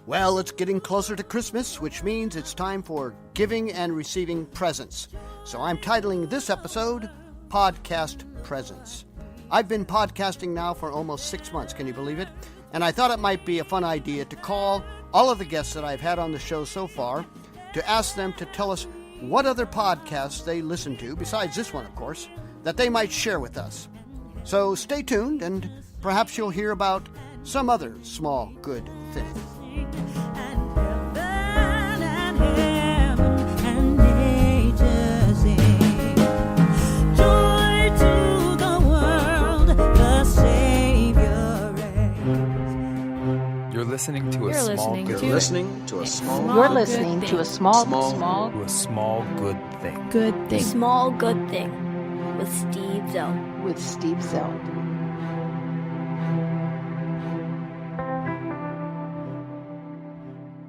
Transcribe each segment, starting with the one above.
Well, it's getting closer to Christmas, which means it's time for giving and receiving presents. So I'm titling this episode, Podcast Presents. I've been podcasting now for almost 6 months, can you believe it? And I thought it might be a fun idea to call all of the guests that I've had on the show so far to ask them to tell us what other podcasts they listen to, besides this one, of course, that they might share with us. So stay tuned, and perhaps you'll hear about some other small good thing. You're listening to a small good thing. Good thing. Small good thing with Steve Zelt. With Steve Zelt.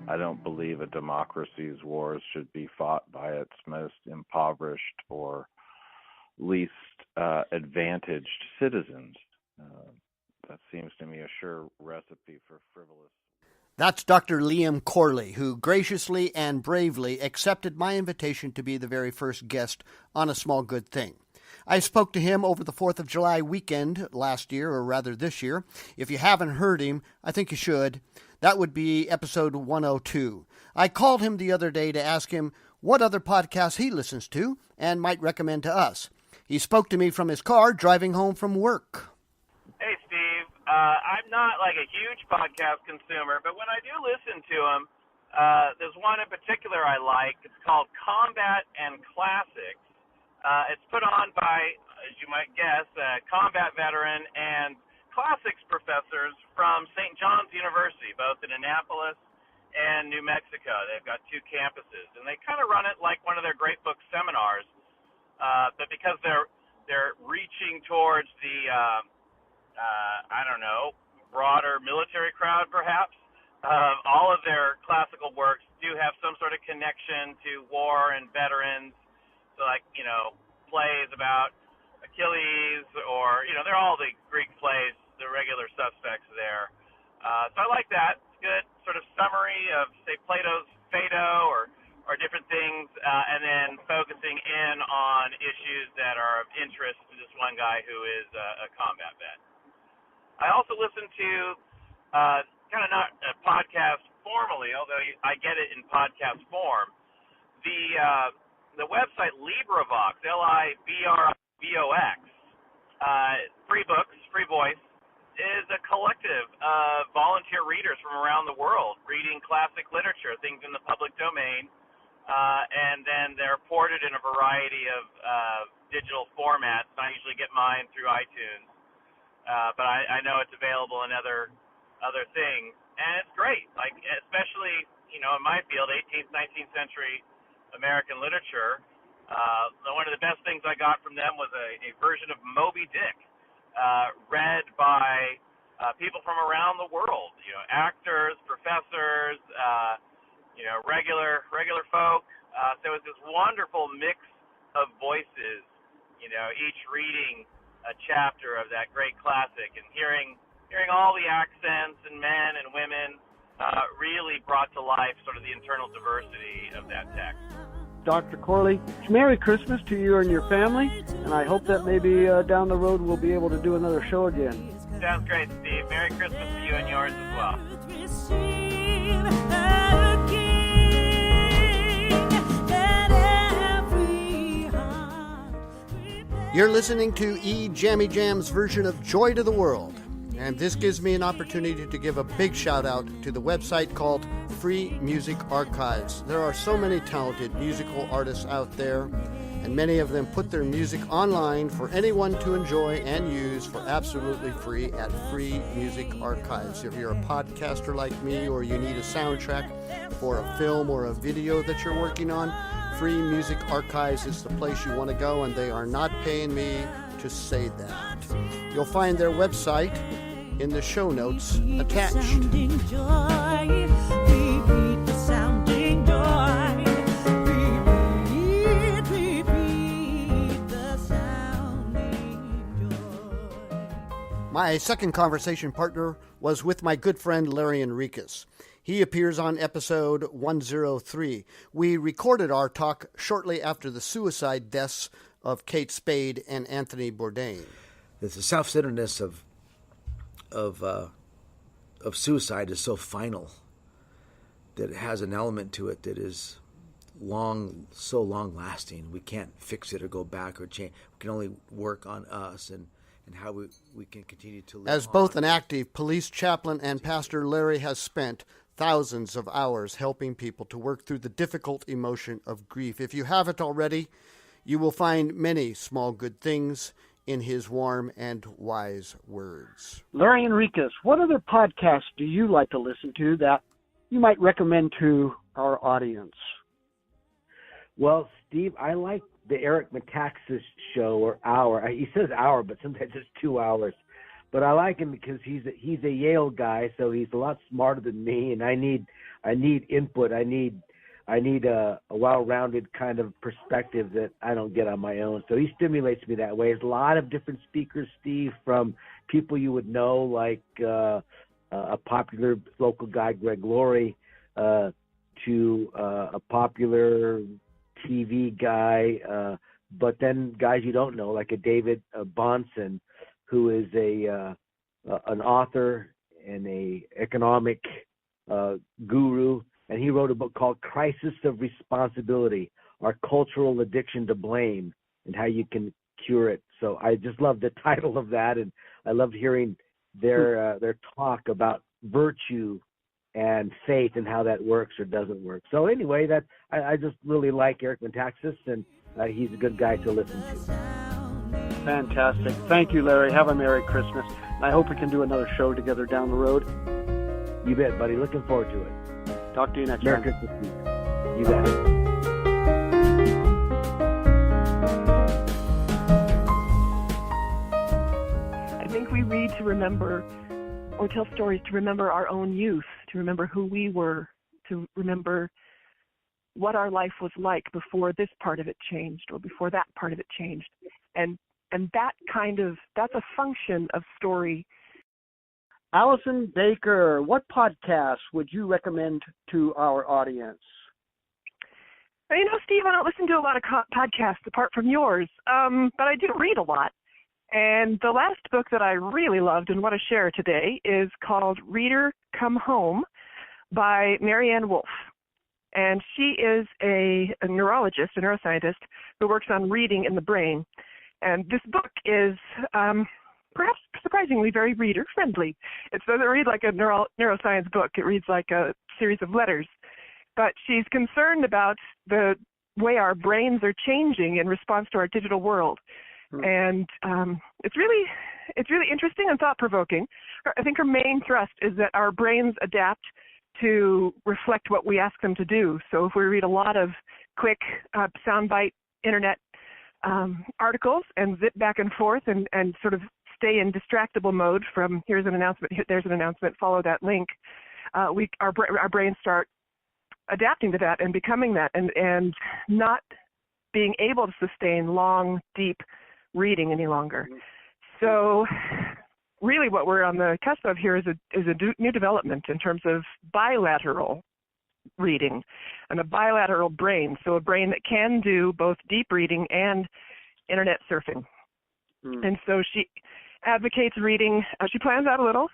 I don't believe a democracy's wars should be fought by its most impoverished or least advantaged citizens. That seems to me a sure recipe for frivolous. That's Dr. Liam Corley, who graciously and bravely accepted my invitation to be the very first guest on A Small Good Thing. I spoke to him over the 4th of July weekend last year, or rather this year. If you haven't heard him, I think you should. That would be episode 102. I called him the other day to ask him what other podcasts he listens to and might recommend to us. He spoke to me from his car driving home from work. Hey, Steve. I'm not like a huge podcast consumer, but when I do listen to them, there's one in particular I like. It's called Combat and Classics. It's put on by, as you might guess, a combat veteran and classics professors from St. John's University, both in Annapolis and New Mexico. They've got 2 campuses, and they kind of run it like one of their Great Book seminars. But because they're reaching towards the broader military crowd, perhaps. All of their classical works do have some sort of connection to war and veterans. So, plays about Achilles or, they're all the Greek plays, the regular suspects there. So I like that. It's good sort of summary of, say, Plato's Phaedo or different things, and then focusing in on issues that are of interest to this one guy who is a combat vet. I also listen to, kind of not a podcast formally, although I get it in podcast form, the website LibriVox, LibriVox, free books, free voice, is a collective of volunteer readers from around the world reading classic literature, things in the public domain, and then they're ported in a variety of digital formats. I usually get mine through iTunes. But I know it's available in other things, and it's great. Like, especially, in my field, 18th, 19th century American literature. One of the best things I got from them was a version of Moby Dick, read by people from around the world. Actors, professors, regular folk. So it was this wonderful mix of voices. Each reading a chapter of that great classic, and hearing all the accents and men and women really brought to life sort of the internal diversity of that text. Dr. Corley, Merry Christmas to you and your family, and I hope that maybe down the road we'll be able to do another show again. Sounds great, Steve. Merry Christmas to you and yours as well. You're listening to E. Jammy Jam's version of Joy to the World, and this gives me an opportunity to give a big shout out to the website called Free Music Archives. There are so many talented musical artists out there, and many of them put their music online for anyone to enjoy and use for absolutely free at Free Music Archives. If you're a podcaster like me, or you need a soundtrack for a film or a video that you're working on, Free Music Archives is the place you want to go, and they are not paying me to say that. You'll find their website in the show notes attached. My second conversation partner was with my good friend Larry Enriquez. He appears on episode 103. We recorded our talk shortly after the suicide deaths of Kate Spade and Anthony Bourdain. The self-centeredness of suicide is so final that it has an element to it that is so long-lasting. We can't fix it or go back or change. We can only work on us and how we can continue to live. As both an active police chaplain and pastor, Larry has spent thousands of hours helping people to work through the difficult emotion of grief. If you haven't already, you will find many small good things in his warm and wise words. Larry Enriquez, what other podcasts do you like to listen to that you might recommend to our audience? Well, Steve, I like the Eric Metaxas show, or hour. He says hour, but sometimes it's 2 hours. But I like him because he's a Yale guy, so he's a lot smarter than me, and I need input. I need a well-rounded kind of perspective that I don't get on my own. So he stimulates me that way. There's a lot of different speakers, Steve, from people you would know, like a popular local guy, Greg Laurie, to a popular TV guy, but then guys you don't know, like a David Bahnsen, who is an author and a economic guru, and he wrote a book called Crisis of Responsibility, Our Cultural Addiction to Blame and How You Can Cure It. So I just love the title of that, and I loved hearing their talk about virtue and faith and how that works or doesn't work. So anyway, I just really like Eric Metaxas, and he's a good guy to listen to. Fantastic. Thank you, Larry. Have a Merry Christmas. I hope we can do another show together down the road. You bet, buddy. Looking forward to it. Talk to you next Merry time. Christmas, Steve. You bet. I think we read to remember, or tell stories to remember our own youth, to remember who we were, to remember what our life was like before this part of it changed or before that part of it changed. And that's a function of story. Alison Baker, what podcast would you recommend to our audience? You know, Steve, I don't listen to a lot of podcasts apart from yours, but I do read a lot. And the last book that I really loved and want to share today is called Reader Come Home by Marianne Wolf. And she is a neurologist, a neuroscientist, who works on reading in the brain. And this book is perhaps surprisingly very reader-friendly. It doesn't read like a neuroscience book. It reads like a series of letters. But she's concerned about the way our brains are changing in response to our digital world. And it's really interesting and thought-provoking. I think her main thrust is that our brains adapt to reflect what we ask them to do. So if we read a lot of quick soundbite internet articles and zip back and forth and sort of stay in distractible mode from here's an announcement, there's an announcement, follow that link, our brains start adapting to that and becoming that and not being able to sustain long, deep reading any longer. So really what we're on the cusp of here is a new development in terms of bilateral reading and a bilateral brain, so a brain that can do both deep reading and internet surfing. And so she advocates reading, she plans out a little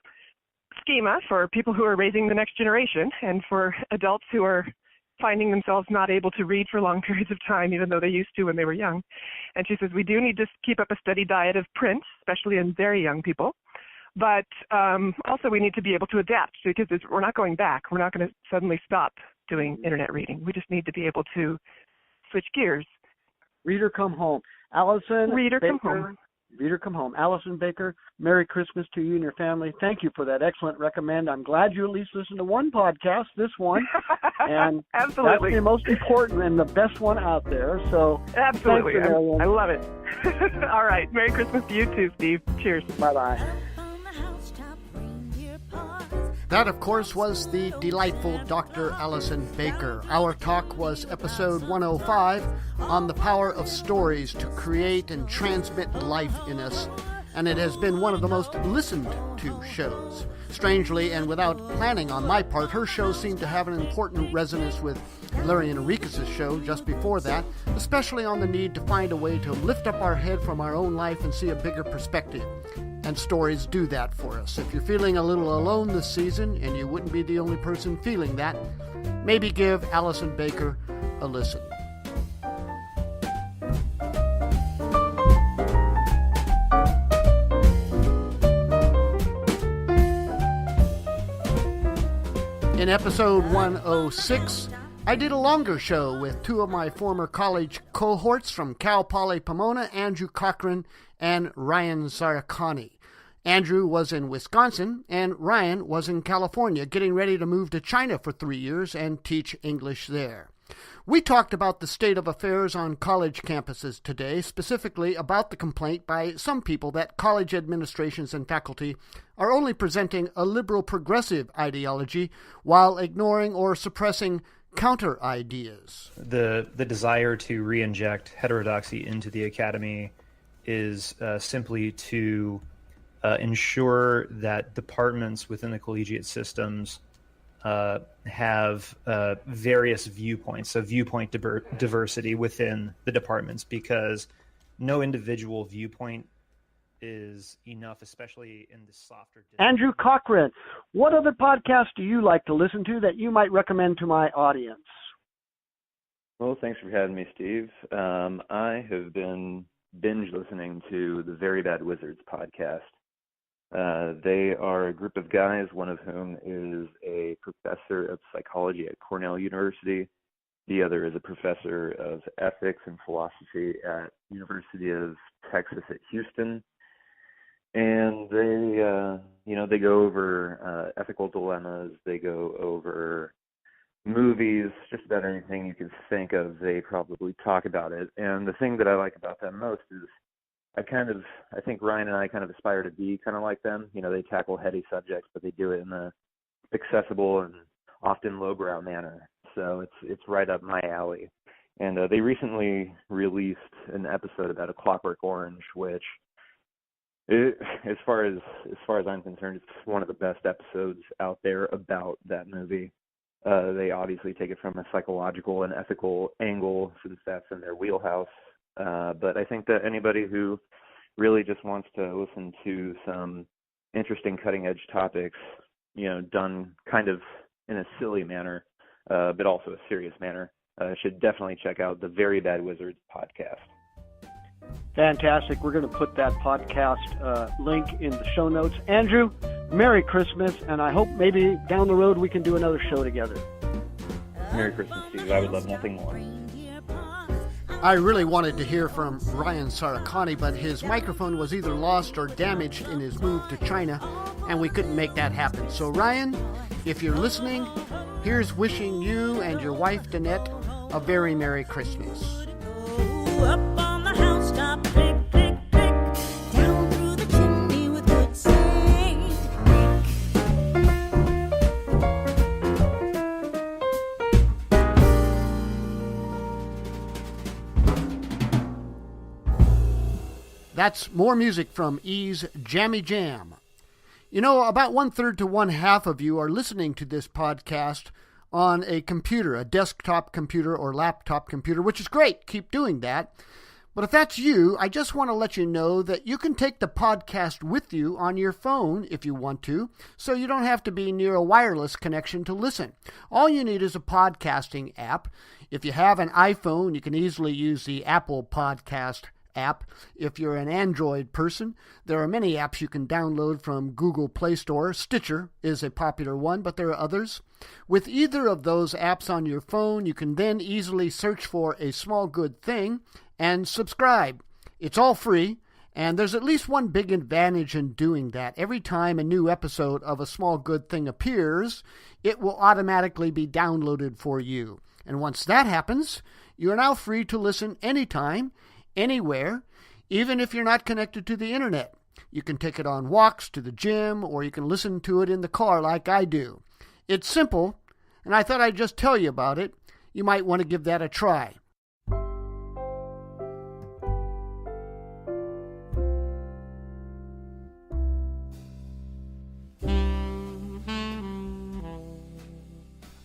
schema for people who are raising the next generation and for adults who are finding themselves not able to read for long periods of time, even though they used to when they were young. And she says we do need to keep up a steady diet of print, especially in very young people. But also we need to be able to adapt because we're not going back. We're not going to suddenly stop doing internet reading. We just need to be able to switch gears. Reader Come Home. Alison Reader Baker, Come Home. Reader Come Home. Alison Baker, Merry Christmas to you and your family. Thank you for that excellent recommend. I'm glad you at least listened to one podcast, this one. And absolutely. That's the most important and the best one out there. So absolutely. Thanks, I love it. All right. Merry Christmas to you too, Steve. Cheers. Bye-bye. That, of course, was the delightful Dr. Alison Baker. Our talk was episode 105 on the power of stories to create and transmit life in us. and it has been one of the most listened to shows. Strangely, and without planning on my part, her show seemed to have an important resonance with Larry and Enriquez's show just before that, especially on the need to find a way to lift up our head from our own life and see a bigger perspective. And stories do that for us. If you're feeling a little alone this season, and you wouldn't be the only person feeling that, maybe give Alison Baker a listen. In episode 106, I did a longer show with two of my former college cohorts from Cal Poly Pomona, Andrew Cochran and Ryan Saracani. Andrew was in Wisconsin, and Ryan was in California, getting ready to move to China for 3 years and teach English there. We talked about the state of affairs on college campuses today, specifically about the complaint by some people that college administrations and faculty are only presenting a liberal progressive ideology while ignoring or suppressing counter ideas. The desire to re-inject heterodoxy into the academy is simply to ensure that departments within the collegiate systems have various viewpoints, so viewpoint diversity within the departments, because no individual viewpoint is enough, especially in the softer... Andrew Cochran, what other podcasts do you like to listen to that you might recommend to my audience? Well, thanks for having me, Steve. I have been binge listening to the Very Bad Wizards podcast. They are a group of guys, one of whom is a professor of psychology at Cornell University. The other is a professor of ethics and philosophy at University of Texas at Houston. And they go over ethical dilemmas. They go over movies, just about anything you can think of. They probably talk about it. And the thing that I like about them most is I think Ryan and I kind of aspire to be kind of like them. You know, they tackle heady subjects, but they do it in a accessible and often lowbrow manner. So it's right up my alley. And they recently released an episode about A Clockwork Orange, which, as far as I'm concerned, it's one of the best episodes out there about that movie. They obviously take it from a psychological and ethical angle, since that's in their wheelhouse. But I think that anybody who really just wants to listen to some interesting cutting-edge topics, you know, done kind of in a silly manner, but also a serious manner, should definitely check out the Very Bad Wizards podcast. Fantastic. We're going to put that podcast link in the show notes. Andrew, Merry Christmas, and I hope maybe down the road we can do another show together. Merry Christmas, Steve. I would love nothing more. I really wanted to hear from Ryan Saracani, but his microphone was either lost or damaged in his move to China, and we couldn't make that happen. So Ryan, if you're listening, here's wishing you and your wife, Danette, a very Merry Christmas. Up on the housetop, click, click, click, down through the chimney with good Saint Nick. That's more music from E's Jammy Jam. You know, about 1/3 to 1/2 of you are listening to this podcast on a computer, a desktop computer or laptop computer, which is great. Keep doing that. But if that's you, I just want to let you know that you can take the podcast with you on your phone if you want to, so you don't have to be near a wireless connection to listen. All you need is a podcasting app. If you have an iPhone, you can easily use the Apple Podcast app. If you're an Android person, there are many apps you can download from Google Play Store. Stitcher is a popular one, but there are others. With either of those apps on your phone, you can then easily search for A Small Good Thing and subscribe. It's all free, and there's at least one big advantage in doing that. Every time a new episode of A Small Good Thing appears, it will automatically be downloaded for you. And once that happens, you are now free to listen anytime, anywhere, even if you're not connected to the internet. You can take it on walks to the gym, or you can listen to it in the car like I do. It's simple, and I thought I'd just tell you about it. You might want to give that a try.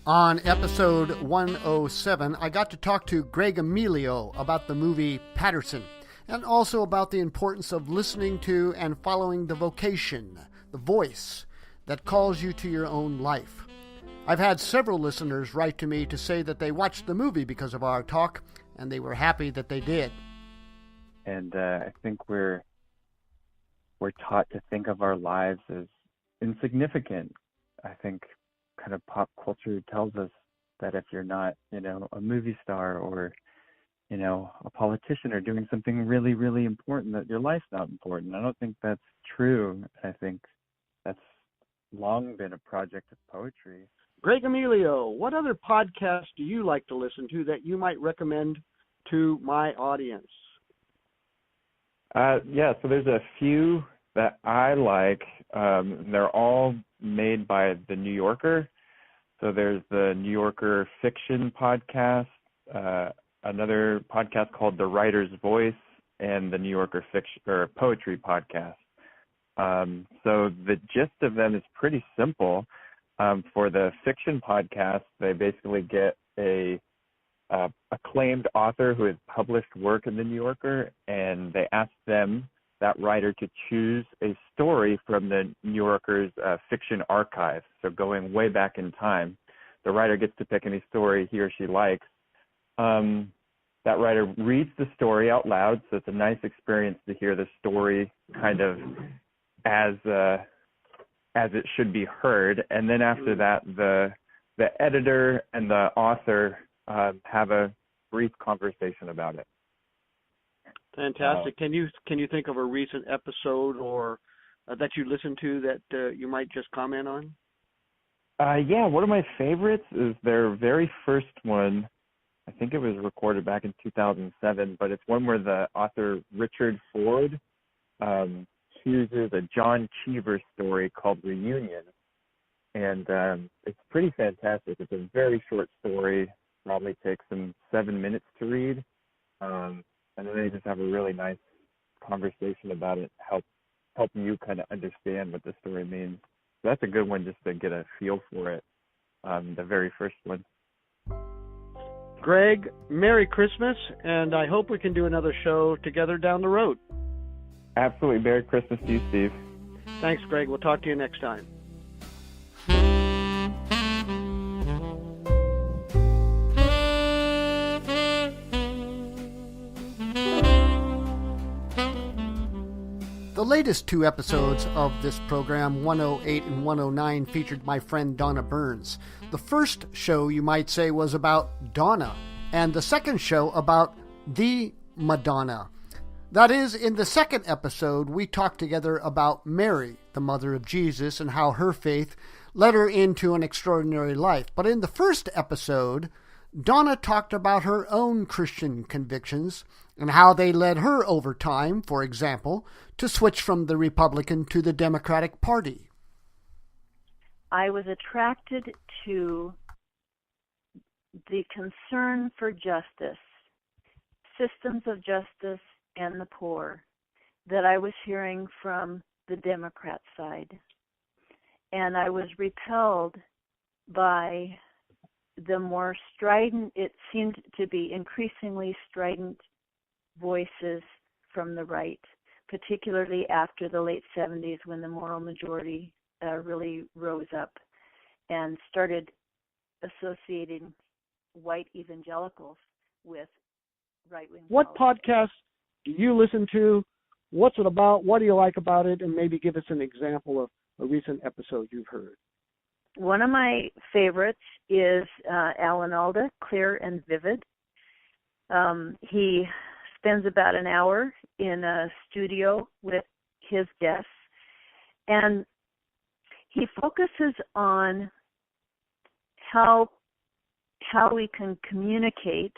On episode 107, I got to talk to Greg Emilio about the movie Patterson, and also about the importance of listening to and following the vocation, the voice that calls you to your own life. I've had several listeners write to me to say that they watched the movie because of our talk, and they were happy that they did. And I think we're taught to think of our lives as insignificant. I think kind of pop culture tells us that if you're not, a movie star or, a politician or doing something really, really important, that your life's not important. I don't think that's true. I think that's long been a project of poetry. Greg Emilio, what other podcasts do you like to listen to that you might recommend to my audience? So there's a few that I like. They're all made by The New Yorker. So there's the New Yorker Fiction Podcast, another podcast called The Writer's Voice, and the New Yorker Poetry Podcast. So the gist of them is pretty simple. For the fiction podcast, they basically get a acclaimed author who has published work in the New Yorker, and they ask that writer, to choose a story from the New Yorker's fiction archive. So going way back in time, the writer gets to pick any story he or she likes. That writer reads the story out loud, so it's a nice experience to hear the story kind of as it should be heard. And then after that, the editor and the author have a brief conversation about it. Fantastic. Can you think of a recent episode or that you listened to that you might just comment on? One of my favorites is their very first one. I think it was recorded back in 2007, but it's one where the author Richard Ford chooses a John Cheever story called Reunion. And it's pretty fantastic. It's a very short story, probably takes them 7 minutes to read. And then they just have a really nice conversation about it, help you kind of understand what the story means. So that's a good one just to get a feel for it, the very first one. Greg, Merry Christmas, and I hope we can do another show together down the road. Absolutely. Merry Christmas to you, Steve. Thanks, Greg. We'll talk to you next time. The latest two episodes of this program, 108 and 109, featured my friend Donna Burns. The first show, you might say, was about Donna, and the second show about the Madonna. That is, in the second episode, we talked together about Mary, the mother of Jesus, and how her faith led her into an extraordinary life. But in the first episode, Donna talked about her own Christian convictions and how they led her over time, for example, to switch from the Republican to the Democratic Party. I was attracted to the concern for justice, systems of justice, and the poor that I was hearing from the Democrat side. And I was repelled by the more strident, it seemed to be increasingly strident voices from the right, particularly after the late 70s when the moral majority really rose up and started associating white evangelicals with right-wing What podcast do you listen to? What's it about? What do you like about it? And maybe give us an example of a recent episode you've heard. One of my favorites is Alan Alda, Clear and Vivid. He spends about an hour in a studio with his guests, and he focuses on how we can communicate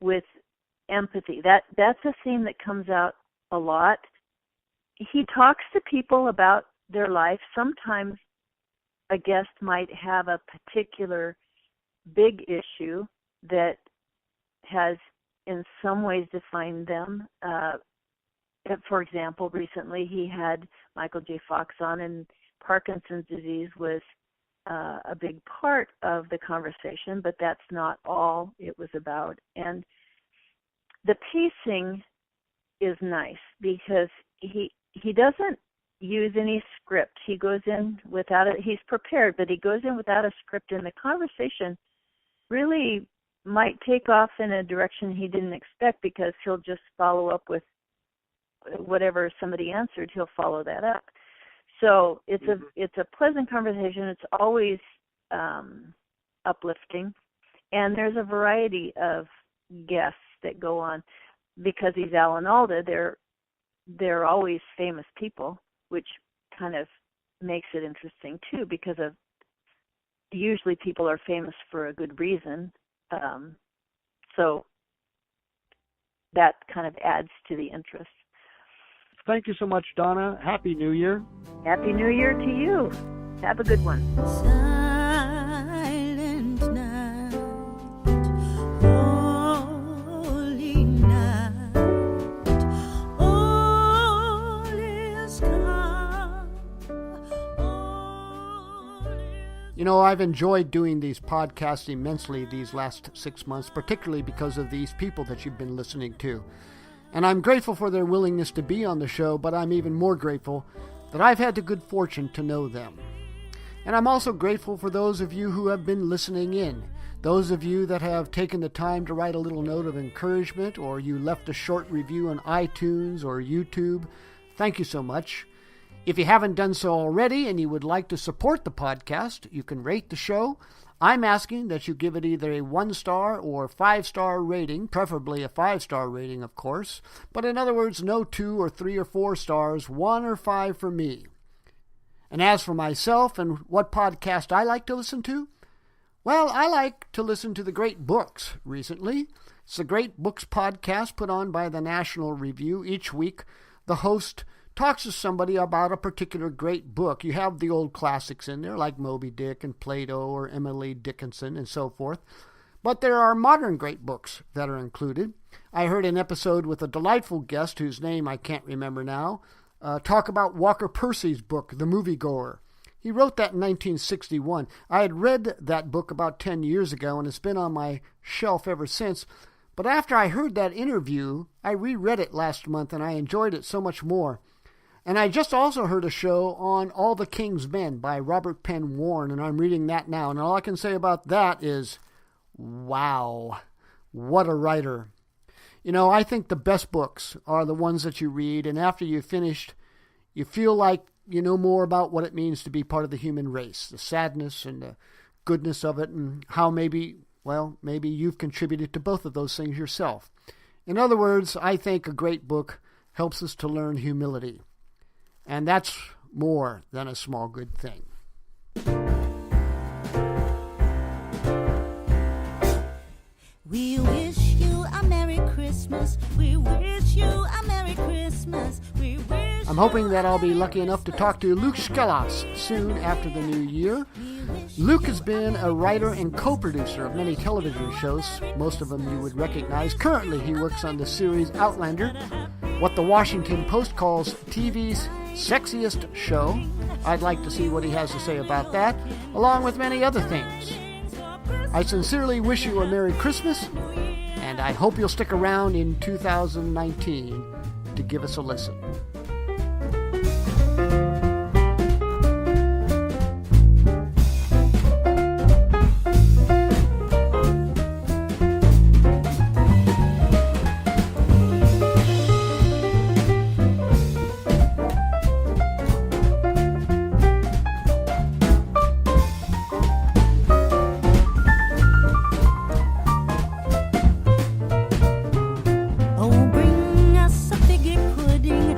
with empathy. That's a theme that comes out a lot. He talks to people about their life. Sometimes a guest might have a particular big issue that has in some ways defined them. For example, recently he had Michael J. Fox on, and Parkinson's disease was a big part of the conversation, but that's not all it was about. And the pacing is nice because he doesn't use any script. He goes in without it. He's prepared, but he goes in without a script, and the conversation really might take off in a direction he didn't expect because he'll just follow up with whatever somebody answered. He'll follow that up. So it's a pleasant conversation. It's always uplifting, and there's a variety of guests that go on because he's Alan Alda. They're always famous people, which kind of makes it interesting too, because of usually people are famous for a good reason. So that kind of adds to the interest. Thank you so much, Donna. Happy New Year. Happy New Year to you. Have a good one. Silent night, holy night, all is calm, You know, I've enjoyed doing these podcasts immensely these last 6 months, particularly because of these people that you've been listening to. And I'm grateful for their willingness to be on the show, but I'm even more grateful that I've had the good fortune to know them. And I'm also grateful for those of you who have been listening in, those of you that have taken the time to write a little note of encouragement, or you left a short review on iTunes or YouTube. Thank you so much. If you haven't done so already and you would like to support the podcast, you can rate the show. I'm asking that you give it either a 1-star or 5-star rating, preferably a 5-star rating, of course. But in other words, no 2 or 3 or 4 stars, 1 or 5 for me. And as for myself and what podcast I like to listen to, well, I like to listen to The Great Books recently. It's the Great Books podcast put on by the National Review. Each week, the host talks to somebody about a particular great book. You have the old classics in there, like Moby Dick and Plato or Emily Dickinson and so forth. But there are modern great books that are included. I heard an episode with a delightful guest, whose name I can't remember now, talk about Walker Percy's book, The Moviegoer. He wrote that in 1961. I had read that book about 10 years ago, and it's been on my shelf ever since. But after I heard that interview, I reread it last month, and I enjoyed it so much more. And I just also heard a show on All the King's Men by Robert Penn Warren, and I'm reading that now. And all I can say about that is, wow, what a writer. You know, I think the best books are the ones that you read, and after you've finished, you feel like you know more about what it means to be part of the human race, the sadness and the goodness of it, and how maybe you've contributed to both of those things yourself. In other words, I think a great book helps us to learn humility. And that's more than a small good thing. We wish you a Merry Christmas. We wish you a Merry Christmas. We wish. I'm hoping that I'll be lucky enough to talk to Luke Skelas soon after the new year. Luke has been a writer and co-producer of many television shows, most of them you would recognize. Currently, he works on the series Outlander, what the Washington Post calls TV's sexiest show. I'd like to see what he has to say about that, along with many other things. I sincerely wish you a Merry Christmas, and I hope you'll stick around in 2019 to give us a listen. Oh, bring us a figgy pudding.